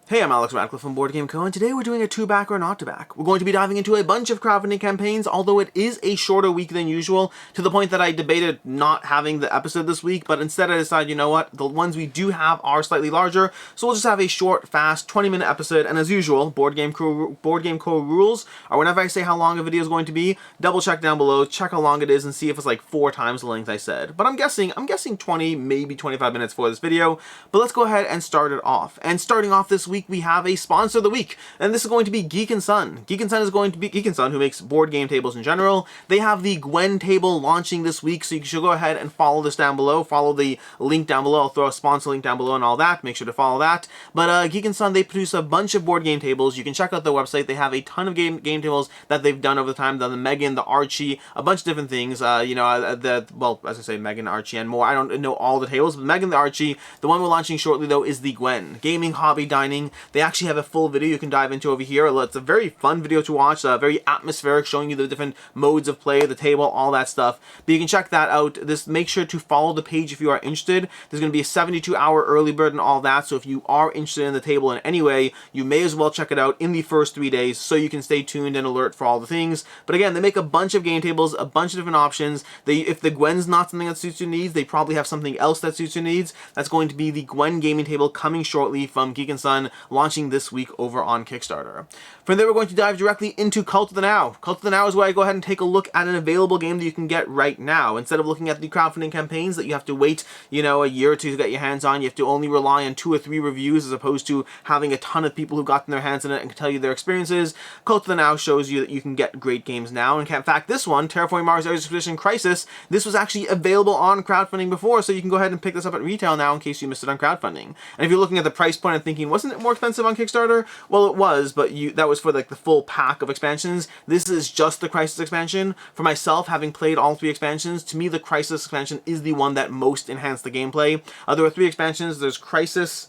Hey, I'm Alex Radcliffe from Board Game Co, and today we're doing a to-back or not to back. We're going to be diving into a bunch of crowdfunding campaigns, although it is a shorter week than usual, to the point that I debated not having the episode this week, but instead I decided, you know what, the ones we do have are slightly larger, so we'll just have a short, fast, 20-minute episode, and as usual, Board Game Co rules are whenever I say how long a video is going to be, double check down below, check how long it is, and see if it's like 4 times the length I said. But I'm guessing 20, maybe 25 minutes for this video, but let's go ahead and start it off. And starting off this week, we have a sponsor of the week, and this is going to be Geek & Son. Geek & Son is going to be Geek & Son, who makes board game tables in general. They have the Gwen table launching this week, so you should go ahead and follow this down below. Follow the link down below. I'll throw a sponsor link down below and all that. Make sure to follow that. But Geek & Son, they produce a bunch of board game tables. You can check out their website. They have a ton of game tables that they've done over the time. The Megan, the Archie, a bunch of different things. Well, as I say, Megan, Archie, and more. I don't know all the tables, but Megan, the Archie. The one we're launching shortly, though, is the Gwen. Gaming, hobby, dining. They actually have a full video you can dive into over here. It's a very fun video to watch, very atmospheric, showing you the different modes of play, the table, all that stuff. But you can check that out. Make sure to follow the page if you are interested. There's going to be a 72-hour early bird and all that, so if you are interested in the table in any way, you may as well check it out in the first 3 days so you can stay tuned and alert for all the things. But again, they make a bunch of game tables, a bunch of different options. If the Gwen's not something that suits your needs, they probably have something else that suits your needs. That's going to be the Gwen gaming table coming shortly from Geek & Son, launching this week over on Kickstarter. From there, we're going to dive directly into Cult of the Now. Cult of the Now is where I go ahead and take a look at an available game that you can get right now. Instead of looking at the crowdfunding campaigns that you have to wait, a year or two to get your hands on, you have to only rely on 2 or 3 reviews as opposed to having a ton of people who've gotten their hands on it and can tell you their experiences. Cult of the Now shows you that you can get great games now. And in fact, this one, Terraforming Mars Ares Expedition Crisis, this was actually available on crowdfunding before, so you can go ahead and pick this up at retail now in case you missed it on crowdfunding. And if you're looking at the price point and thinking, wasn't it more expensive on Kickstarter? Well, it was, but that was for like the full pack of expansions. This is just the Crisis expansion. For myself, having played all 3 expansions, to me the Crisis expansion is the one that most enhanced the gameplay. There were 3 expansions. There's Crisis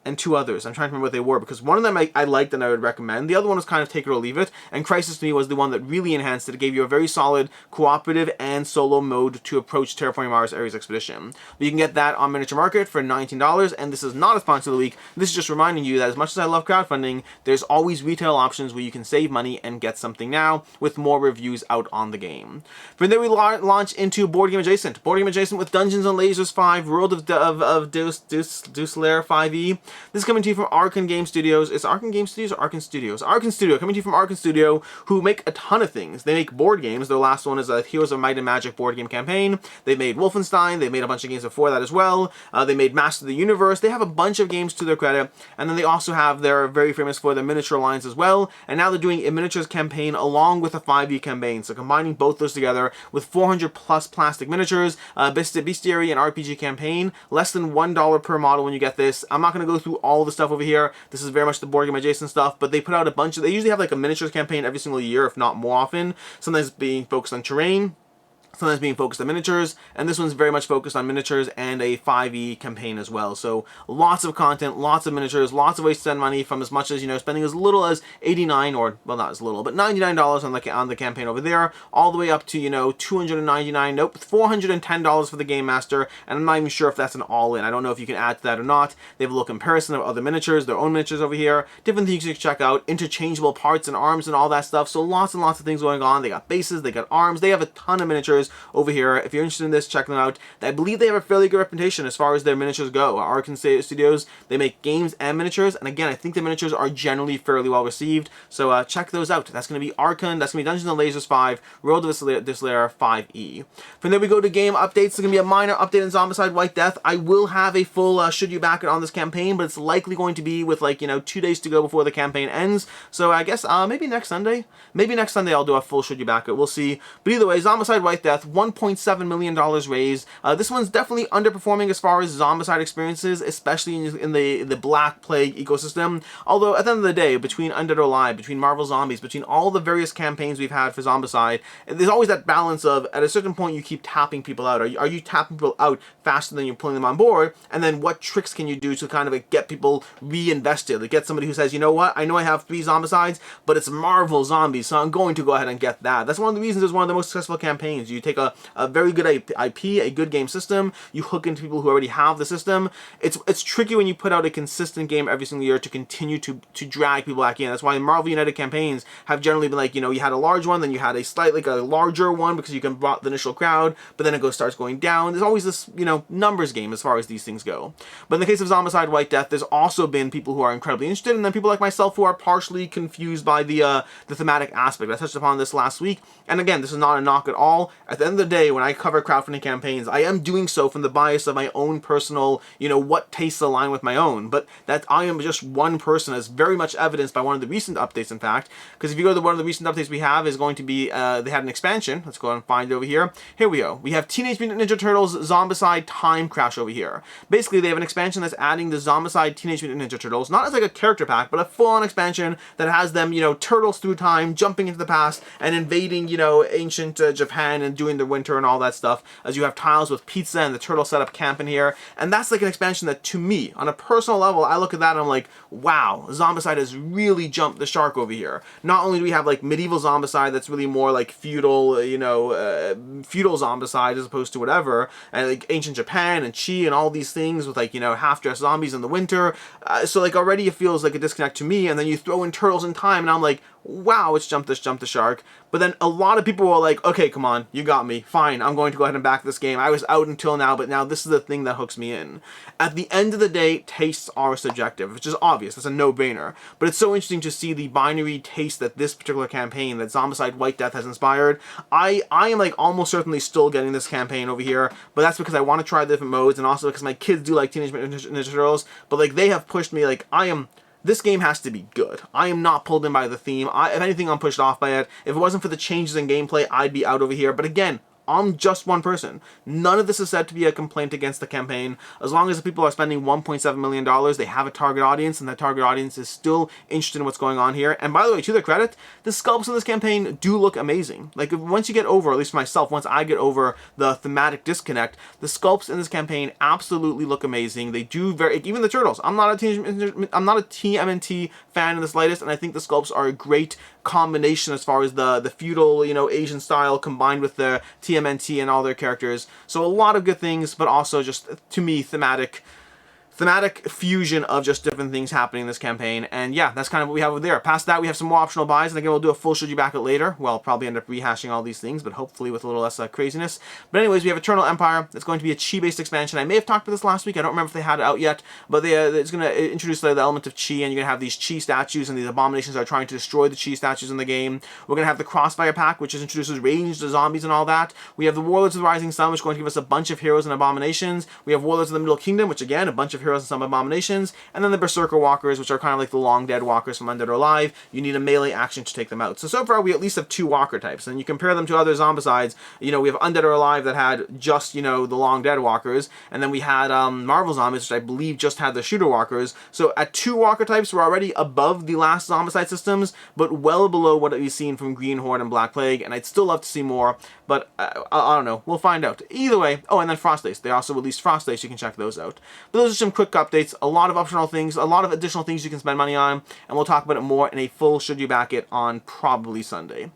and 2 others. I'm trying to remember what they were, because one of them I liked and I would recommend. The other one was kind of take it or leave it, and Crisis to me was the one that really enhanced it. It gave you a very solid cooperative and solo mode to approach Terraforming Mars Ares Expedition. But you can get that on Miniature Market for $19, and this is not a sponsor of the week. This is just reminding you that as much as I love crowdfunding, there's always retail options where you can save money and get something now, with more reviews out on the game. From there we launch into Board Game Adjacent. Board Game Adjacent with Dungeons & Lasers 5, World of Deuslair 5e. This is coming to you from Arkan Game Studios. Is it Arkan Game Studios or Arkan Studios? Arkan Studio, coming to you from Arkan Studio, who make a ton of things. They make board games. Their last one is a Heroes of Might and Magic board game campaign. They made Wolfenstein. They made a bunch of games before that as well. They made Master of the Universe. They have a bunch of games to their credit. And then they also have, they're very famous for their miniature lines as well. And now they're doing a miniatures campaign along with a 5e campaign. So combining both those together with 400 plus plastic miniatures, bestiary and RPG campaign, less than $1 per model when you get this. I'm not going to go through all the stuff over here. This is very much the Board Game Adjacent stuff, but they put out a bunch of, they usually have like a miniatures campaign every single year, if not more often. Sometimes being focused on terrain, sometimes being focused on miniatures, and this one's very much focused on miniatures and a 5e campaign as well. So lots of content, lots of miniatures, lots of ways to spend money, from as much as, spending as little as $89, or, well, not as little, but $99 on the campaign over there, all the way up to, $299, nope, $410 for the Game Master, and I'm not even sure if that's an all-in. I don't know if you can add to that or not. They have a little comparison of other miniatures, their own miniatures over here, different things you can check out, interchangeable parts and arms and all that stuff, so lots and lots of things going on. They got bases, they got arms, they have a ton of miniatures over here. If you're interested in this, check them out. I believe they have a fairly good reputation as far as their miniatures go. Arkan Studios, they make games and miniatures, and again, I think the miniatures are generally fairly well received, so check those out. That's going to be Arkan, that's going to be Dungeons & Lasers 5, World of Deuslair 5e. From there we go to game updates. There's going to be a minor update on Zombicide White Death. I will have a full should you back it on this campaign, but it's likely going to be with 2 days to go before the campaign ends, so I guess maybe next Sunday? Maybe next Sunday I'll do a full should you back it. We'll see. But either way, Zombicide White Death, $1.7 million raised. This one's definitely underperforming as far as Zombicide experiences, especially in the Black Plague ecosystem. Although, at the end of the day, between Undead or Alive, between Marvel Zombies, between all the various campaigns we've had for Zombicide, there's always that balance of, at a certain point, you keep tapping people out. Are you tapping people out faster than you're pulling them on board? And then what tricks can you do to kind of get people reinvested? Like get somebody who says, you know what, I know I have 3 Zombicides, but it's Marvel Zombies, so I'm going to go ahead and get that. That's one of the reasons it was one of the most successful campaigns. You take a very good IP, a good game system, you hook into people who already have the system. It's tricky when you put out a consistent game every single year to continue to drag people back in. That's why Marvel United campaigns have generally been like, you know, you had a large one, then you had a slightly larger one because you can brought the initial crowd, but then it starts going down. There's always this, you know, numbers game as far as these things go. But in the case of Zombicide White Death, there's also been people who are incredibly interested, and then people like myself who are partially confused by the thematic aspect. I touched upon this last week, and again, this is not a knock at all. At the end of the day, when I cover crowdfunding campaigns, I am doing so from the bias of my own personal, you know, what tastes align with my own, but that I am just one person is very much evidenced by one of the recent updates, in fact, because if you go to one of the recent updates we have is going to be, they had an expansion. Let's go and find it over here. Here we go. We have Teenage Mutant Ninja Turtles Zombicide Time Crash over here. Basically, they have an expansion that's adding the Zombicide Teenage Mutant Ninja Turtles, not as like a character pack, but a full-on expansion that has them, you know, turtles through time, jumping into the past, and invading, you know, ancient Japan and doing the winter and all that stuff, as you have tiles with pizza and the turtle setup camp in here. And that's like an expansion that, to me, on a personal level, I look at that and I'm like, wow, Zombicide has really jumped the shark over here. Not only do we have like medieval Zombicide that's really more like feudal, you know, feudal Zombicide as opposed to whatever, and like ancient Japan and Chi and all these things with like, you know, half-dressed zombies in the winter. So like already it feels like a disconnect to me, and then you throw in turtles in time and I'm like, wow, it's jumped the shark. But then a lot of people were like, okay, come on, you got me. Fine, I'm going to go ahead and back this game. I was out until now, but now this is the thing that hooks me in. At the end of the day, tastes are subjective, which is obvious. It's a no-brainer. But it's so interesting to see the binary taste that this particular campaign, that Zombicide White Death has inspired. I am like almost certainly still getting this campaign over here, but that's because I want to try the different modes, and also because my kids do like Teenage Mutant Ninja Turtles, but like they have pushed me, like this game has to be good. I am not pulled in by the theme. If anything, I'm pushed off by it. If it wasn't for the changes in gameplay, I'd be out over here. But again, I'm just one person. None of this is said to be a complaint against the campaign. As long as the people are spending $1.7 million, they have a target audience, and that target audience is still interested in what's going on here. And by the way, to their credit, the sculpts in this campaign do look amazing. Like, once you get over, at least for myself, once I get over the thematic disconnect, the sculpts in this campaign absolutely look amazing. They do even the turtles. I'm not a TMNT fan in the slightest, and I think the sculpts are a great combination as far as the feudal, you know, Asian style combined with the TMNT and all their characters. So a lot of good things, but also just, to me, thematic fusion of just different things happening in this campaign. And yeah, that's kind of what we have over there. Past that, we have some more optional buys, and again, we'll do a full should you back it later. Well, I'll probably end up rehashing all these things, but hopefully with a little less craziness. But anyways, we have Eternal Empire. It's going to be a Chi-based expansion. I may have talked about this last week. I don't remember if they had it out yet, but it's going to introduce the element of Chi, and you're going to have these Chi statues, and these abominations are trying to destroy the Chi statues in the game. We're going to have the Crossfire Pack, which introduces ranged zombies and all that. We have the Warlords of the Rising Sun, which is going to give us a bunch of heroes and abominations. We have Warlords of the Middle Kingdom, which again, a bunch of heroes and some abominations, and then the Berserker Walkers, which are kind of like the long dead walkers from Undead or Alive. You need a melee action to take them out. So far we at least have 2 walker types, and you compare them to other Zombicides. You know, we have Undead or Alive that had just, you know, the long dead walkers, and then we had Marvel Zombies, which I believe just had the shooter walkers. So at 2 walker types, we're already above the last Zombicide systems, but well below what we've seen from Green Horde and Black Plague, and I'd still love to see more, but I don't know. We'll find out. Either way, oh, and then Frost Days. They also released Frost Days, so you can check those out. But those are some quick updates. A lot of optional things, a lot of additional things you can spend money on, and we'll talk about it more in a full should you back it on probably Sunday.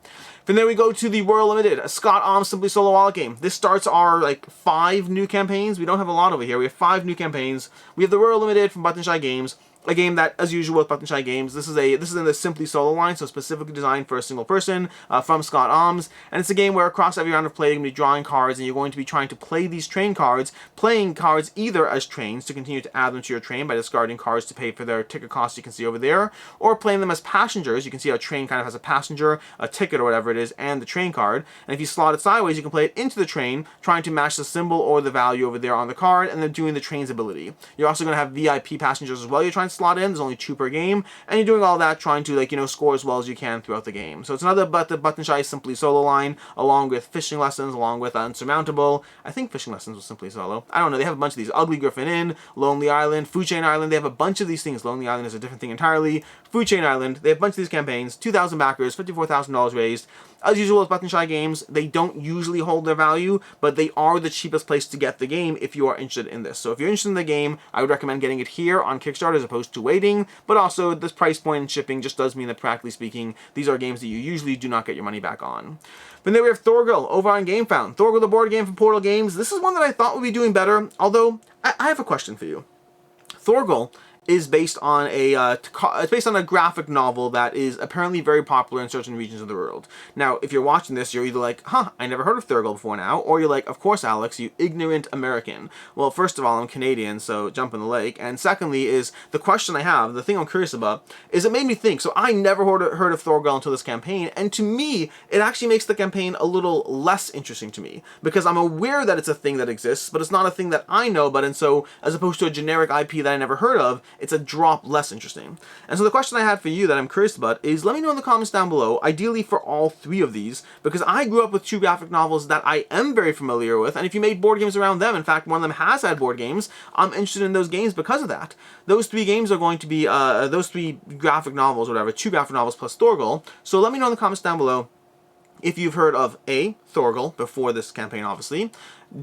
From there we go to the Royal Limited, a Scott Alms Simply Solo Wallet game. This starts our, like, 5 new campaigns. We don't have a lot over here. We have 5 new campaigns. We have the Royal Limited from Button Shy Games. A game that, as usual with Button Shy Games, this is in the Simply Solo line, so specifically designed for a single person, from Scott Alms, and it's a game where across every round of play you're going to be drawing cards, and you're going to be trying to play these train cards, playing cards either as trains to continue to add them to your train by discarding cards to pay for their ticket costs you can see over there, or playing them as passengers. You can see how a train kind of has a passenger, a ticket or whatever it is, and the train card, and if you slot it sideways, you can play it into the train, trying to match the symbol or the value over there on the card, and then doing the train's ability. You're also going to have VIP passengers as well you're trying to slot in. There's only 2 per game, and you're doing all that trying to, like, you know, score as well as you can throughout the game. So it's another Button Shy Simply Solo line, along with Fishing Lessons, along with Unsurmountable. I think Fishing Lessons was Simply Solo. I don't know. They have a bunch of these. Ugly Griffin Inn, Lonely Island, Food Chain Island. They have a bunch of these things. Lonely Island is a different thing entirely. Food Chain Island. They have a bunch of these campaigns. 2,000 backers, $54,000 raised. as usual with Button Shy games, they don't usually hold their value, but they are the cheapest place to get the game if you are interested in this. So if you're interested in the game, I would recommend getting it here on Kickstarter as opposed to waiting, but also this price point and shipping just does mean that, practically speaking, these are games that you usually do not get your money back on. Then there we have Thorgal over on GameFound. Thorgal, the board game from Portal Games. This is one that I thought would be doing better, although I have a question for you. Thorgal is based on a graphic novel that is apparently very popular in certain regions of the world. Now, if you're watching this, you're either like, huh, I never heard of Thorgal before now, or you're like, of course, Alex, you ignorant American. Well, first of all, I'm Canadian, so jump in the lake. And secondly is, the question I have, the thing I'm curious about, is it made me think. So I never heard of Thorgal until this campaign, and to me, it actually makes the campaign a little less interesting to me, because I'm aware that it's a thing that exists, but it's not a thing that I know about, and so, as opposed to a generic IP that I never heard of, it's a drop less interesting. And so the question I had for you that I'm curious about is, let me know in the comments down below, ideally for all three of these, because I grew up with two graphic novels that I am very familiar with, and if you made board games around them, in fact, one of them has had board games, I'm interested in those games because of that. Those three games are going to be, those three graphic novels, or whatever, two graphic novels plus Thorgal, so let me know in the comments down below if you've heard of A, Thorgal, before this campaign, obviously,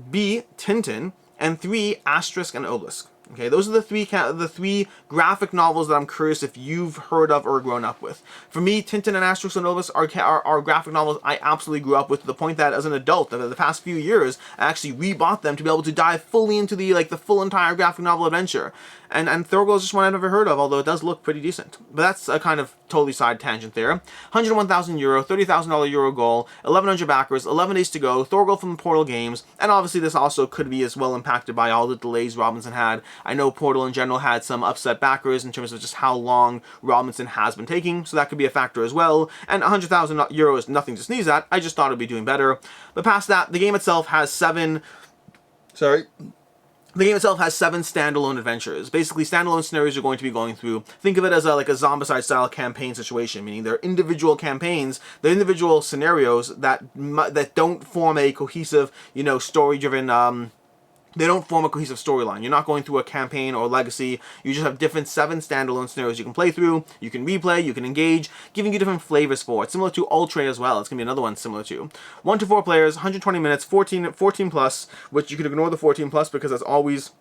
B, Tintin, and 3, Asterisk and Obelisk. Okay, those are the three graphic novels that I'm curious if you've heard of or grown up with. For me, Tintin and Asterisk and Obelisk are graphic novels I absolutely grew up with, to the point that as an adult, over the past few years, I actually rebought them to be able to dive fully into the full entire graphic novel adventure. And Thorgal is just one I've never heard of, although it does look pretty decent. But that's a kind of totally side tangent there. 101,000 euro, $30,000 euro goal, 1,100 backers, 11 days to go, Thorgal from Portal Games, and obviously this also could be as well impacted by all the delays Robinson had. I know Portal in general had some upset backers in terms of just how long Robinson has been taking, so that could be a factor as well. And 100,000 euro is nothing to sneeze at. I just thought it would be doing better. But past that, the game itself has seven standalone adventures. Basically, standalone scenarios you're going to be going through. Think of it as like a Zombicide style campaign situation, meaning they're individual campaigns, they're individual scenarios that don't form a cohesive, story-driven. They don't form a cohesive storyline. You're not going through a campaign or legacy. You just have different 7 standalone scenarios you can play through, you can replay, you can engage, giving you different flavors for it. Similar to Ultra as well. It's going to be another one similar to. 1 to 4 players, 120 minutes, 14 plus, which you can ignore the 14 plus because it's always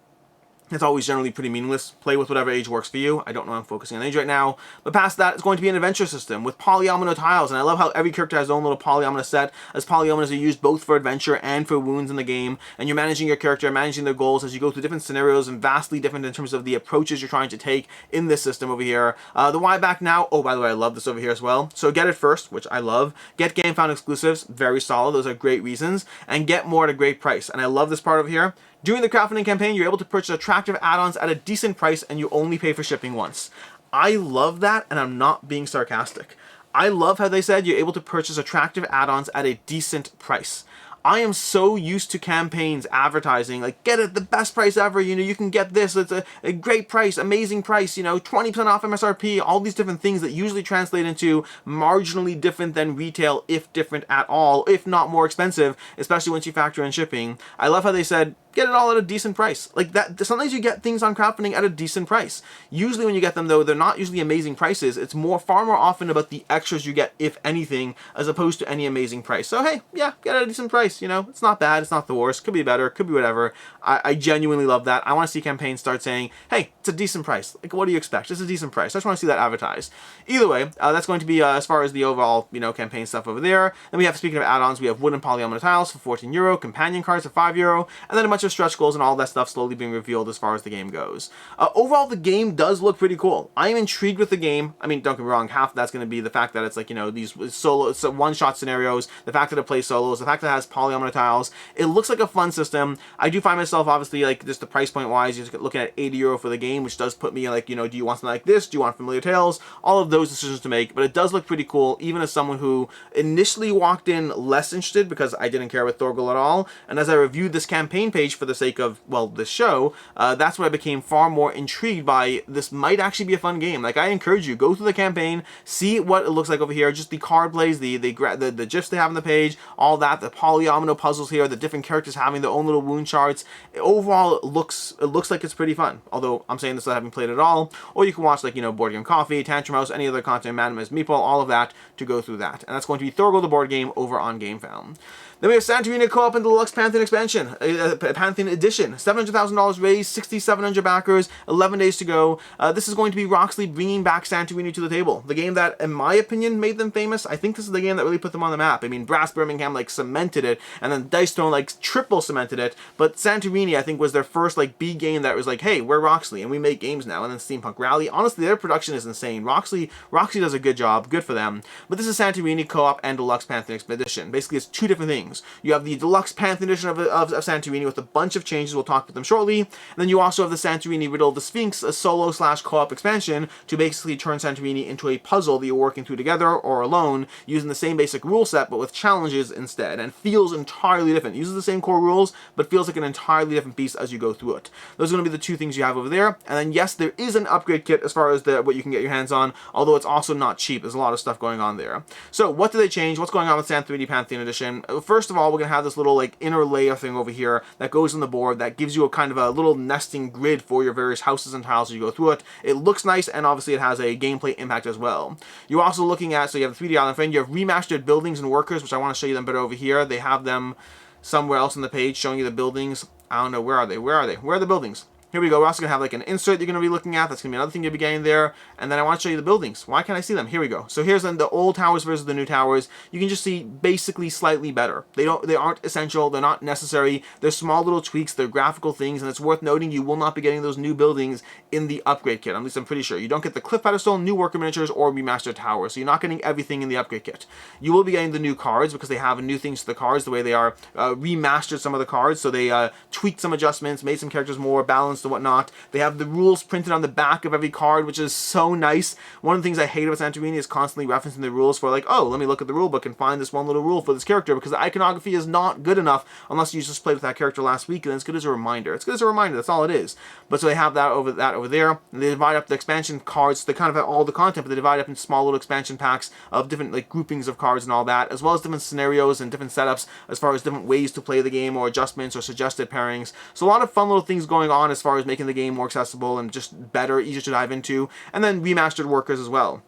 generally pretty meaningless. Play with whatever age works for you. I don't know, I'm focusing on age right now. But past that, it's going to be an adventure system with polyomino tiles. And I love how every character has their own little polyomino set, as polyominoes are used both for adventure and for wounds in the game. And you're managing your character, managing their goals as you go through different scenarios, and vastly different in terms of the approaches you're trying to take in this system over here. The why back now, oh, by the way, I love this over here as well. So get it first, which I love. Get GameFound exclusives, very solid. Those are great reasons. And get more at a great price. And I love this part over here. During the crowdfunding campaign, you're able to purchase attractive add-ons at a decent price, and you only pay for shipping once. I love that, and I'm not being sarcastic. I love how they said you're able to purchase attractive add-ons at a decent price. I am so used to campaigns advertising, like, get it the best price ever, you can get this, it's a great price, amazing price, 20% off MSRP, all these different things that usually translate into marginally different than retail, if different at all, if not more expensive, especially once you factor in shipping. I love how they said, get it all at a decent price. Like that, sometimes you get things on crowdfunding at a decent price. Usually when you get them though, they're not usually amazing prices. It's far more often about the extras you get, if anything, as opposed to any amazing price. So hey, yeah, get it at a decent price, it's not bad, it's not the worst, could be better, could be whatever. I genuinely love that. I want to see campaigns start saying, hey, it's a decent price. Like, what do you expect? It's a decent price. I just want to see that advertised. Either way, that's going to be as far as the overall, campaign stuff over there. Then we have, speaking of add-ons, we have wooden polyomino tiles for 14 euro, companion cards for 5 euro, and then a bunch of stretch goals and all that stuff slowly being revealed as far as the game goes. Overall, the game does look pretty cool. I am intrigued with the game. I mean, don't get me wrong, half of that's going to be the fact that it's like, these solo, one-shot scenarios, the fact that it plays solos, the fact that it has polyomino tiles. It looks like a fun system. I do find myself, obviously, like, just the price point wise, you're looking at 80 euro for the game, which does put me like, do you want something like this? Do you want Familiar Tales? All of those decisions to make, but it does look pretty cool, even as someone who initially walked in less interested because I didn't care about Thorgal at all, and as I reviewed this campaign page niche for the sake of, well, this show, that's when I became far more intrigued by this might actually be a fun game. Like, I encourage you, go through the campaign, see what it looks like over here, just the card plays, the GIFs they have on the page, all that, the polyomino puzzles here, the different characters having their own little wound charts. Overall, it looks like it's pretty fun. Although I'm saying this without having played it at all. Or you can watch, like, you know, Board Game Coffee, Tantrum House, any other content, Madam Ms. Meeple, all of that to go through that. And that's going to be Thorgal the board game over on GameFound. Then we have Santorini Co-op and the Deluxe Pantheon expansion, Pantheon edition. $700,000 raised, 6,700 backers, 11 days to go. This is going to be Roxley bringing back Santorini to the table. The game that, in my opinion, made them famous. I think this is the game that really put them on the map. I mean, Brass Birmingham, like, cemented it, and then Dice Throne, like, triple cemented it. But Santorini, I think, was their first, like, big game that was like, hey, we're Roxley, and we make games now. And then Steampunk Rally. Honestly, their production is insane. Roxley does a good job. Good for them. But this is Santorini Co-op and Deluxe Pantheon Expedition. Basically, it's two different things. You have the Deluxe Pantheon edition of Santorini with a bunch of changes. We'll talk about them shortly. And then you also have the Santorini Riddle of the Sphinx, a solo/co-op expansion to basically turn Santorini into a puzzle that you're working through together or alone, using the same basic rule set but with challenges instead, and feels entirely different. Uses the same core rules but feels like an entirely different piece as you go through it. Those are going to be the two things you have over there. And then yes, there is an upgrade kit as far as what you can get your hands on, although it's also not cheap. There's a lot of stuff going on there. So what do they change? What's going on with Santorini Pantheon edition? First of all, we're going to have this little, like, inner layer thing over here that goes on the board that gives you a kind of a little nesting grid for your various houses and tiles as you go through it. It looks nice, and obviously it has a gameplay impact as well. You're also looking at, so you have the 3D island frame, you have remastered buildings and workers, which I want to show you them better over here. They have them somewhere else on the page showing you the buildings. I don't know, where are they? Where are the buildings? Here we go. We're also going to have like an insert you're going to be looking at. That's going to be another thing you'll be getting there. And then I want to show you the buildings. Why can't I see them? Here we go. So here's the old towers versus the new towers. You can just see basically slightly better. They aren't essential. They're not necessary. They're small little tweaks. They're graphical things. And it's worth noting you will not be getting those new buildings in the upgrade kit. At least I'm pretty sure. You don't get the cliff pedestal, new worker miniatures, or remastered towers. So you're not getting everything in the upgrade kit. You will be getting the new cards because they have new things to the cards, the way they are remastered some of the cards. So they tweaked some adjustments, made some characters more balanced and whatnot. They have the rules printed on the back of every card, which is so nice. One of the things I hate about Santorini is constantly referencing the rules for, like, oh, let me look at the rule book and find this one little rule for this character, because the iconography is not good enough unless you just played with that character last week, and it's good as a reminder. It's good as a reminder, that's all it is. But so they have that over there, and they divide up the expansion cards. They kind of have all the content, but they divide up in small little expansion packs of different, like, groupings of cards and all that, as well as different scenarios and different setups as far as different ways to play the game, or adjustments or suggested pairings. So a lot of fun little things going on as far as making the game more accessible and just better, easier to dive into. And then remastered workers as well.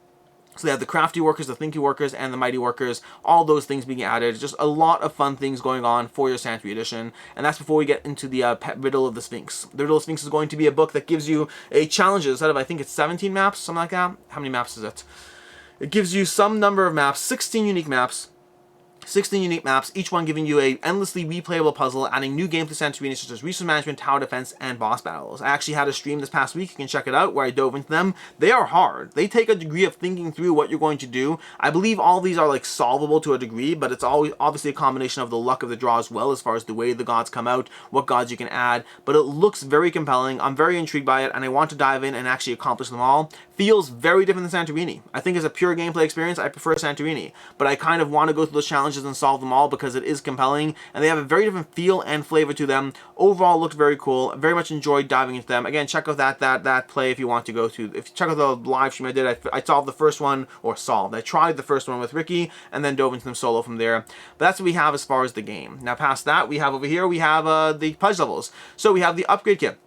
So they have the crafty workers, the thinky workers, and the mighty workers, all those things being added. Just a lot of fun things going on for your Santorini edition. And that's before we get into the Riddle of the Sphinx. The Riddle of the Sphinx is going to be a book that gives you a challenge instead of, I think it's 17 maps, something like that. How many maps is it? It gives you some number of maps, 16 unique maps. 16 unique maps, each one giving you a endlessly replayable puzzle, adding new gameplay to Santorini such as resource management, tower defense, and boss battles. I actually had a stream this past week, you can check it out, where I dove into them. They are hard. They take a degree of thinking through what you're going to do. I believe all these are, like, solvable to a degree, but it's always obviously a combination of the luck of the draw as well, as far as the way the gods come out, what gods you can add, but it looks very compelling. I'm very intrigued by it, and I want to dive in and actually accomplish them all. Feels very different than Santorini. I think as a pure gameplay experience, I prefer Santorini, but I kind of want to go through those challenges and solve them all because it is compelling, and they have a very different feel and flavor to them. Overall, looked very cool. Very much enjoyed diving into them. Again, check out that play if you want to go to. If you check out the live stream I did, I solved the first one, I tried the first one with Ricky, and then dove into them solo from there. But that's what we have as far as the game. Now, past that, we have over here, we have the pledge levels. So we have the upgrade kit.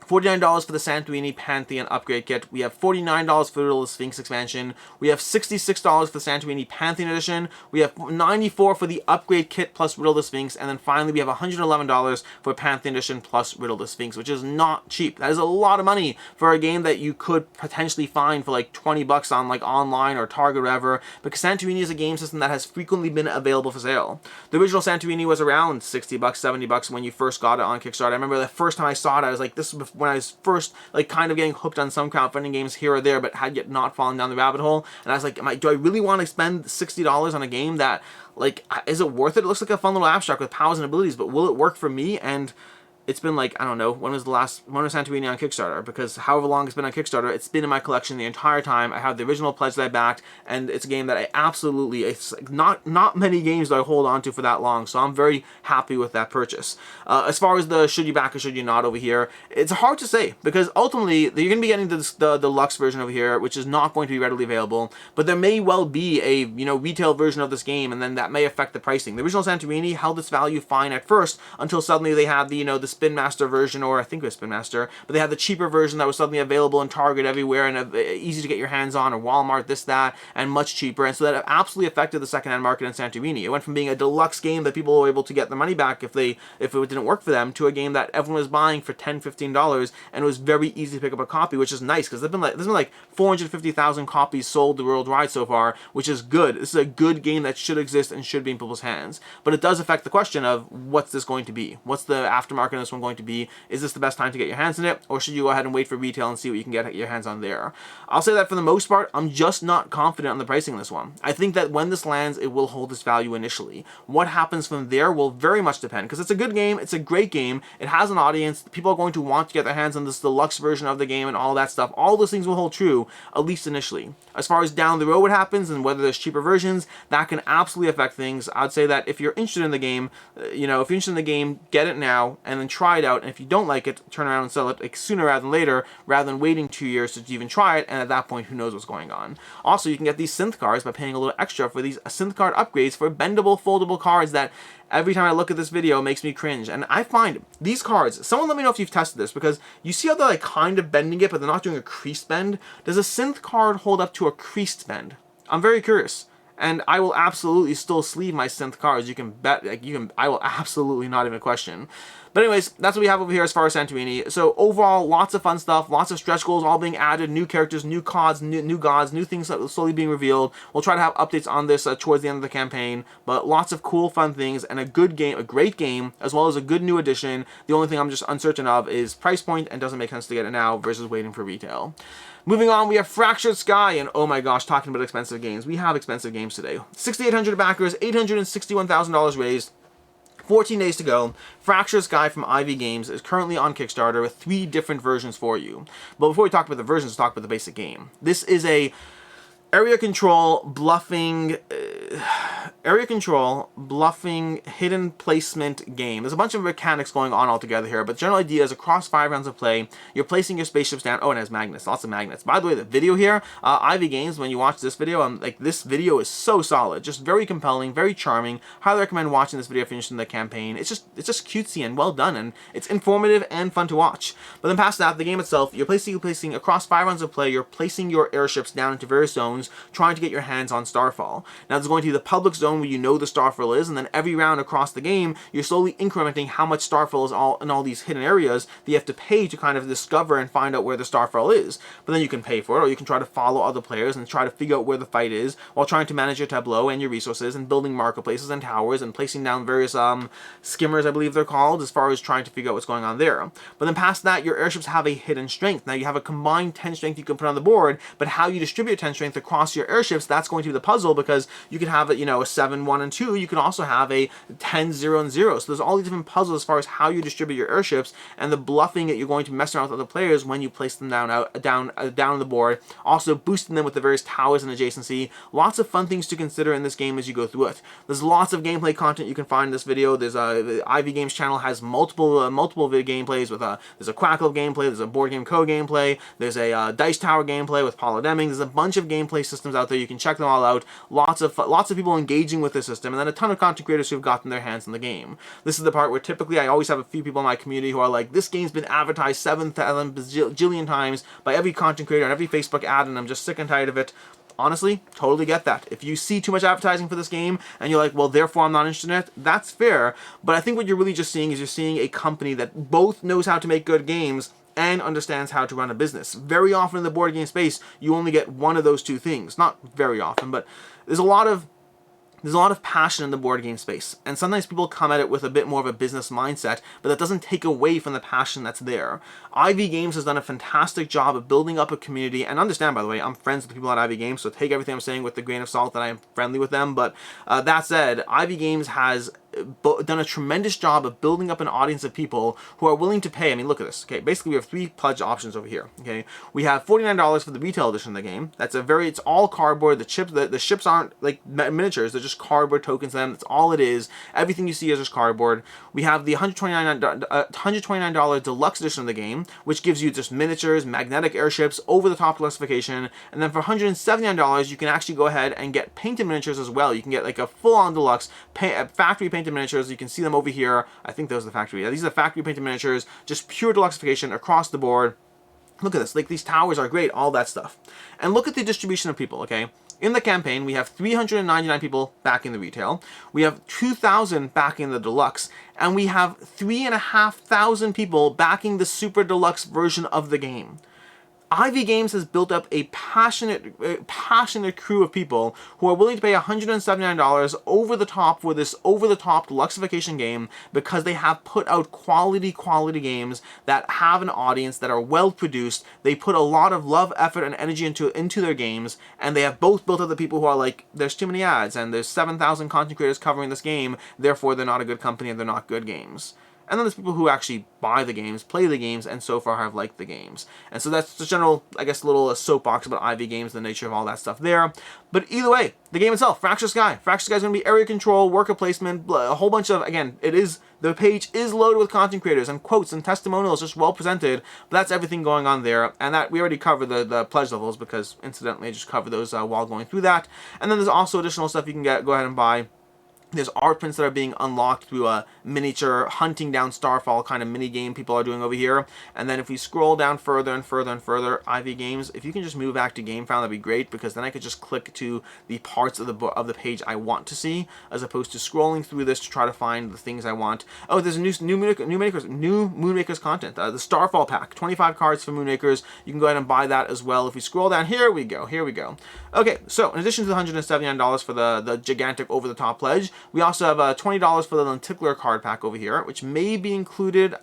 $49 for the Santorini Pantheon upgrade kit. We have $49 for the Riddle of the Sphinx expansion. We have $66 for the Santorini Pantheon edition. We have $94 for the upgrade kit plus Riddle of the Sphinx. And then finally, we have $111 for Pantheon edition plus Riddle of the Sphinx, which is not cheap. That is a lot of money for a game that you could potentially find for like 20 bucks on like online or Target or whatever, because Santorini is a game system that has frequently been available for sale. The original Santorini was around 60 bucks, 70 bucks when you first got it on Kickstarter. I remember the first time I saw it, I was like, this was when I was first like kind of getting hooked on some crowdfunding games here or there, but had yet not fallen down the rabbit hole. And I was like, do I really want to spend $60 on a game that, like, is it worth it? It looks like a fun little abstract with powers and abilities, but will it work for me? And it's been like, I don't know, when was Santorini on Kickstarter? Because however long it's been on Kickstarter, it's been in my collection the entire time. I have the original pledge that I backed, and it's a game that I absolutely, it's like not many games that I hold on to for that long, so I'm very happy with that purchase. As far as the should you back or should you not over here, it's hard to say, because ultimately, you're going to be getting the deluxe version over here, which is not going to be readily available, but there may well be a, retail version of this game, and then that may affect the pricing. The original Santorini held its value fine at first, until suddenly they had the Spin Master version, or I think it was Spin Master, but they had the cheaper version that was suddenly available in Target everywhere and easy to get your hands on, or Walmart, this, that, and much cheaper, and so that absolutely affected the secondhand market in Santorini. It went from being a deluxe game that people were able to get their money back if it didn't work for them, to a game that everyone was buying for $10, $15, and it was very easy to pick up a copy, which is nice, because there's been like 450,000 copies sold worldwide so far, which is good. This is a good game that should exist and should be in people's hands, but it does affect the question of what's this going to be? What's the aftermarket on this one going to be? Is this the best time to get your hands in it, or should you go ahead and wait for retail and see what you can get your hands on there? I'll say that for the most part, I'm just not confident on the pricing of this one. I think that when this lands, it will hold its value initially. What happens from there will very much depend, because it's a good game, it's a great game, it has an audience, people are going to want to get their hands on this deluxe version of the game and all that stuff. All those things will hold true, at least initially. As far as down the road what happens and whether there's cheaper versions, that can absolutely affect things. I'd say that if you're interested in the game, if you're interested in the game, get it now and then try it out, and if you don't like it, turn around and sell it like sooner rather than later, rather than waiting 2 years to even try it, and at that point, who knows what's going on. Also, you can get these synth cards by paying a little extra for these synth card upgrades for bendable, foldable cards that every time I look at this video, it makes me cringe. And I find these cards, someone let me know if you've tested this, because you see how they're like kind of bending it, but they're not doing a creased bend. Does a synth card hold up to a creased bend? I'm very curious. And I will absolutely still sleeve my synth cards. You can bet, I will absolutely not even question. But anyways, that's what we have over here as far as Santorini. So overall, lots of fun stuff, lots of stretch goals all being added, new characters, new gods, new things slowly being revealed. We'll try to have updates on this towards the end of the campaign, but lots of cool, fun things, and a good game, a great game, as well as a good new addition. The only thing I'm just uncertain of is price point, and doesn't make sense to get it now versus waiting for retail. Moving on, we have Fractured Sky, and oh my gosh, talking about expensive games. We have expensive games today. 6,800 backers, $861,000 raised. 14 days to go. Fractured Sky from Ivy Games is currently on Kickstarter with 3 different versions for you. But before we talk about the versions, let's talk about the basic game. This is a area control, bluffing, hidden placement game. There's a bunch of mechanics going on all together here, but the general idea is across 5 rounds of play, you're placing your spaceships down. Oh, and it has magnets, lots of magnets. By the way, the video here, Ivy Games, when you watch this video, this video is so solid, just very compelling, very charming. Highly recommend watching this video if you're interested in the campaign. It's just cutesy and well done, and it's informative and fun to watch. But then past that, the game itself, you're placing across 5 rounds of play, you're placing your airships down into various zones, trying to get your hands on Starfall. Now there's going to be the public zone where you know the Starfall is, and then every round across the game, you're slowly incrementing how much Starfall is in all these hidden areas that you have to pay to kind of discover and find out where the Starfall is. But then you can pay for it, or you can try to follow other players and try to figure out where the fight is, while trying to manage your tableau and your resources, and building marketplaces and towers, and placing down various skimmers, I believe they're called, as far as trying to figure out what's going on there. But then past that, your airships have a hidden strength. Now you have a combined 10 strength you can put on the board, but how you distribute 10 strength across your airships, that's going to be the puzzle, because you can have a 7, 1, and 2. You can also have a 10, 0, and 0. So there's all these different puzzles as far as how you distribute your airships, and the bluffing that you're going to mess around with other players when you place them down on the board. Also boosting them with the various towers and adjacency. Lots of fun things to consider in this game as you go through it. There's lots of gameplay content you can find in this video. There's the Ivy Games channel has multiple video gameplays with there's a Crackle gameplay, there's a Board Game Co gameplay, there's a Dice Tower gameplay with Paula Deming. There's a bunch of gameplay systems out there. You can check them all out. Lots of people engaging with the system, and then a ton of content creators who've gotten their hands on the game. This is the part where typically I always have a few people in my community who are like, this game's been advertised 7,000 bajillion times by every content creator and every Facebook ad, and I'm just sick and tired of it. Honestly, totally get that. If you see too much advertising for this game and you're like, well, therefore I'm not interested in it, that's fair. But I think what you're really just seeing is you're seeing a company that both knows how to make good games and understands how to run a business. Very often in the board game space, you only get one of those two things. Not very often, but there's a lot of passion in the board game space, and sometimes people come at it with a bit more of a business mindset, but that doesn't take away from the passion that's there. Ivy Games has done a fantastic job of building up a community, and understand, by the way, I'm friends with the people at Ivy Games, so take everything I'm saying with a grain of salt that I am friendly with them, but that said, Ivy Games has done a tremendous job of building up an audience of people who are willing to pay. I mean, look at this. Okay, basically we have 3 pledge options over here. Okay, we have $49 for the retail edition of the game. It's all cardboard. The ships aren't like miniatures. They're just cardboard tokens. That's all it is. Everything you see is just cardboard. We have the $129 deluxe edition of the game, which gives you just miniatures, magnetic airships, over-the-top electrification, and then for $179 you can actually go ahead and get painted miniatures as well. You can get like a full-on deluxe factory painted miniatures. You can see them over here. I think those are the factory. Yeah, these are the factory painted miniatures, just pure deluxification across the board. Look at this. Like, these towers are great, all that stuff. And look at the distribution of people, okay? In the campaign, we have 399 people backing the retail. We have 2,000 backing the deluxe. And we have 3,500 people backing the super deluxe version of the game. Ivy Games has built up a passionate crew of people who are willing to pay $179 over the top for this over-the-top deluxification game, because they have put out quality games that have an audience, that are well produced. They put a lot of love, effort, and energy into their games, and they have both built up the people who are like, there's too many ads, and there's 7,000 content creators covering this game, therefore they're not a good company and they're not good games. And then there's people who actually buy the games, play the games, and so far have liked the games. And so that's the general, I guess, little soapbox about Ivy Games, the nature of all that stuff there. But either way, the game itself, Fractured Sky. Fractured Sky is going to be area control, worker placement, a whole bunch of, again, the page is loaded with content creators and quotes and testimonials, just well presented. But that's everything going on there. And that we already covered the pledge levels, because incidentally I just covered those while going through that. And then there's also additional stuff you can go ahead and buy. There's art prints that are being unlocked through a miniature hunting down Starfall kind of mini game people are doing over here. And then if we scroll down further and further and further, Ivy Games, if you can just move back to Game Found, that'd be great, because then I could just click to the parts of the page I want to see, as opposed to scrolling through this to try to find the things I want. Oh, there's a new Moonmakers content. The Starfall pack, 25 cards for Moonmakers. You can go ahead and buy that as well. If we scroll down, here we go. Okay, so in addition to the $179 for the gigantic over-the-top pledge, we also have $20 for the Lenticular card pack over here, which may be included.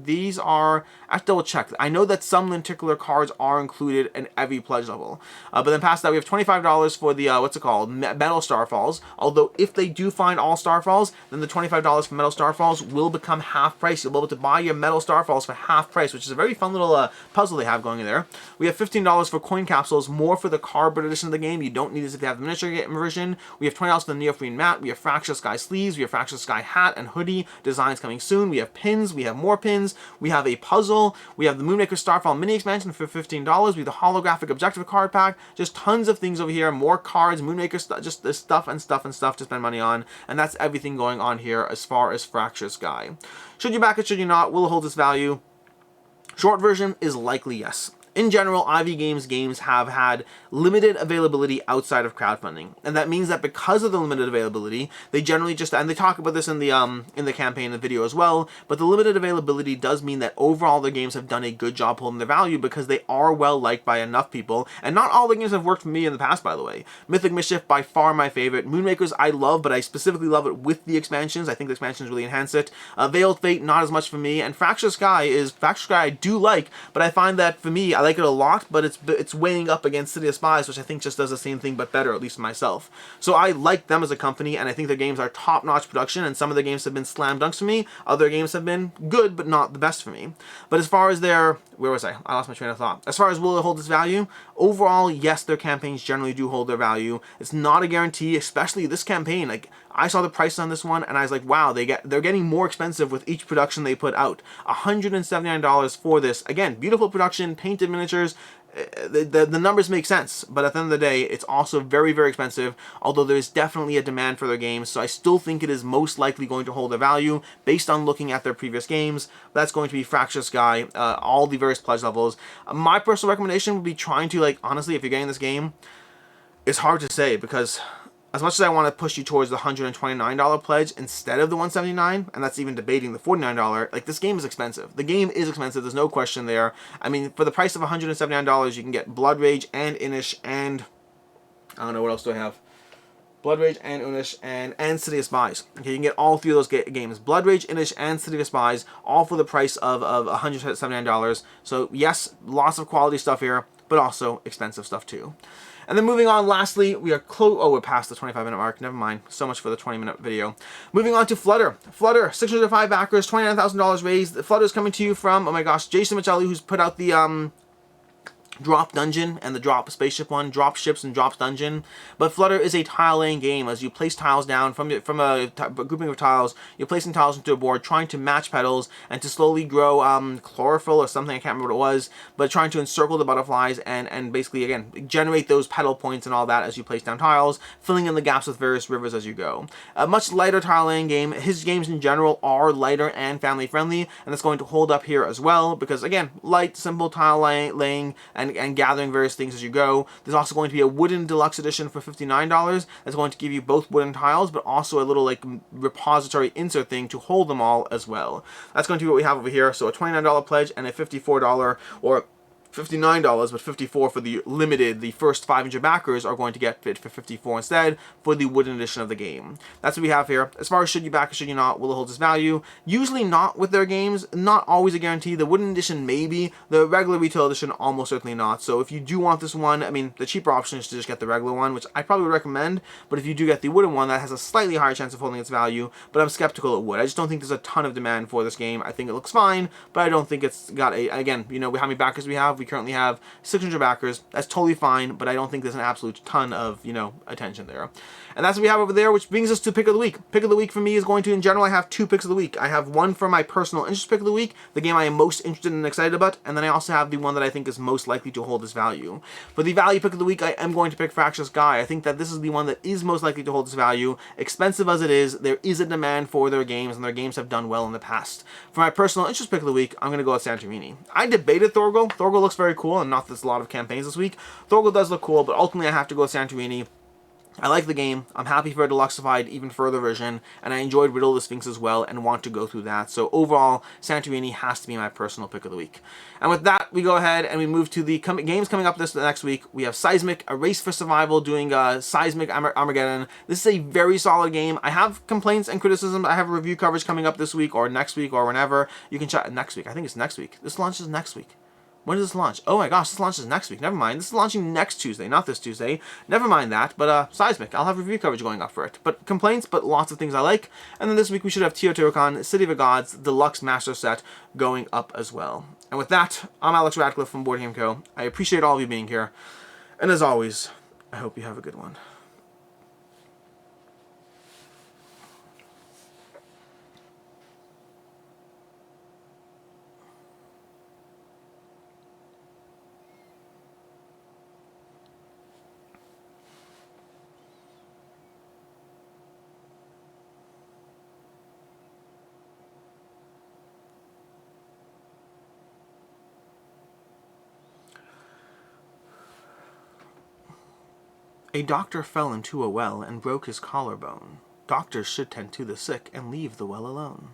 These are, I have to double check. I know that some Lenticular cards are included in every pledge level. But then past that, we have $25 for the, Metal Starfalls. Although if they do find all Starfalls, then the $25 for Metal Starfalls will become half price. You'll be able to buy your Metal Starfalls for half price, which is a very fun little puzzle they have going in there. We have $15 for coin capsules, more for the cardboard edition of the game. You don't need this if you have the miniature version. We have $20 for the Neoprene mat. We have Fractured Sky sleeves. We have Fractured Sky hat and hoodie designs coming soon. We have pins. We have more pins. We have a puzzle. We have the Moonmaker Starfall mini expansion for $15. We have the holographic objective card pack. Just tons of things over here. More cards, Moonmaker just this stuff and stuff to spend money on. And that's everything going on here as far as Fractured Sky. Should you back it? Should you not? Will it hold its value? Short version is likely yes. In general, Ivy Games games have had limited availability outside of crowdfunding, and that means that because of the limited availability, they generally just, and they talk about this in the campaign and the video as well, but the limited availability does mean that overall the games have done a good job holding their value, because they are well liked by enough people. And not all the games have worked for me in the past, by the way. Mythic Mischief, by far my favorite. Moonmakers I love, but I specifically love it with the expansions. I think the expansions really enhance it. Veiled Fate, not as much for me. And Fractured Sky I do like, but I find that for me, I like it a lot, but it's weighing up against City of Spies, which I think just does the same thing but better, at least myself. So I like them as a company, and I think their games are top-notch production, and some of the games have been slam dunks for me. Other games have been good, but not the best for me. But as far as their, where was I? I lost my train of thought. As far as will it hold its value? Overall, yes, their campaigns generally do hold their value. It's not a guarantee, especially this campaign. Like, I saw the price on this one, and I was like, wow, they're getting more expensive with each production they put out. $179 for this. Again, beautiful production, painted miniatures. The numbers make sense, but at the end of the day, it's also very, very expensive, although there's definitely a demand for their games, so I still think it is most likely going to hold their value based on looking at their previous games. That's going to be Fractured Sky, all the various pledge levels. My personal recommendation would be trying to, like, honestly, if you're getting this game, it's hard to say, because as much as I want to push you towards the $129 pledge instead of the $179, and that's even debating the $49, like, this game is expensive. The game is expensive, there's no question there. I mean, for the price of $179, you can get Blood Rage and Inish and, I don't know, what else do I have? Blood Rage and Inish and City of Spies. Okay, you can get all three of those games. Blood Rage, Inish, and City of Spies, all for the price of $179. So yes, lots of quality stuff here. but also expensive stuff too. And then moving on, lastly, we are we're past the 25-minute mark. Never mind. So much for the 20-minute video. Moving on to Flutter. Flutter, 605 backers, $29,000 raised. Flutter is coming to you from, oh my gosh, Jason Michelli, who's put out the Drop Dungeon and the Drop Spaceship one, Drop Ships and Drops Dungeon. But Flutter is a tile laying game. As you place tiles down from a grouping of tiles, you're placing tiles into a board, trying to match petals and to slowly grow chlorophyll or something, I can't remember what it was, but trying to encircle the butterflies and basically, again, generate those petal points and all that as you place down tiles, filling in the gaps with various rivers as you go. A much lighter tile laying game. His games in general are lighter and family friendly, and that's going to hold up here as well because, again, light, simple tile laying and gathering various things as you go. There's also going to be a wooden deluxe edition for $59 that's going to give you both wooden tiles, but also a little like repository insert thing to hold them all as well. That's going to be what we have over here. So a $29 pledge and a $54 or $59, but $54 for the limited. The first 500 backers are going to get fit for $54 instead for the wooden edition of the game. That's what we have here. As far as should you back or should you not, will it hold its value? Usually not with their games. Not always a guarantee. The wooden edition maybe. The regular retail edition almost certainly not. So if you do want this one, I mean, the cheaper option is to just get the regular one, which I probably would recommend. But if you do get the wooden one, that has a slightly higher chance of holding its value. But I'm skeptical it would. I just don't think there's a ton of demand for this game. I think it looks fine, but I don't think it's got a, again, you know, how many backers we have? We currently have 600 backers. That's totally fine, but I don't think there's an absolute ton of, you know, attention there. And that's what we have over there, which brings us to pick of the week. Pick of the week for me is going to, in general, I have 2 picks of the week. I have one for my personal interest pick of the week, the game I am most interested and excited about, and then I also have the one that I think is most likely to hold its value. For the value pick of the week, I am going to pick Fractious Guy. I think that this is the one that is most likely to hold its value. Expensive as it is, there is a demand for their games, and their games have done well in the past. For my personal interest pick of the week, I'm going to go with Santorini. I debated Thorgal. Thorgal looks very cool, and not that there's a lot of campaigns this week. Thorgal does look cool, but ultimately I have to go with Santorini. I like the game. I'm happy for a deluxeified, even further version, and I enjoyed Riddle of the Sphinx as well and want to go through that. So overall, Santorini has to be my personal pick of the week. And with that, we go ahead and we move to the games coming up the next week. We have Seismic, a race for survival, doing Seismic Armageddon. This is a very solid game. I have complaints and criticism. I have a review coverage coming up this week or next week or whenever. You can check next week. I think it's next week. This launches next week. When does this launch? Oh my gosh, this launches next week. Never mind. This is launching next Tuesday, not this Tuesday. Never mind that. But Seismic, I'll have review coverage going up for it. But complaints, but lots of things I like. And then this week we should have Teotihuacan, City of the Gods, Deluxe Master Set going up as well. And with that, I'm Alex Radcliffe from Board Game Co. I appreciate all of you being here. And as always, I hope you have a good one. A doctor fell into a well and broke his collarbone. Doctors should tend to the sick and leave the well alone.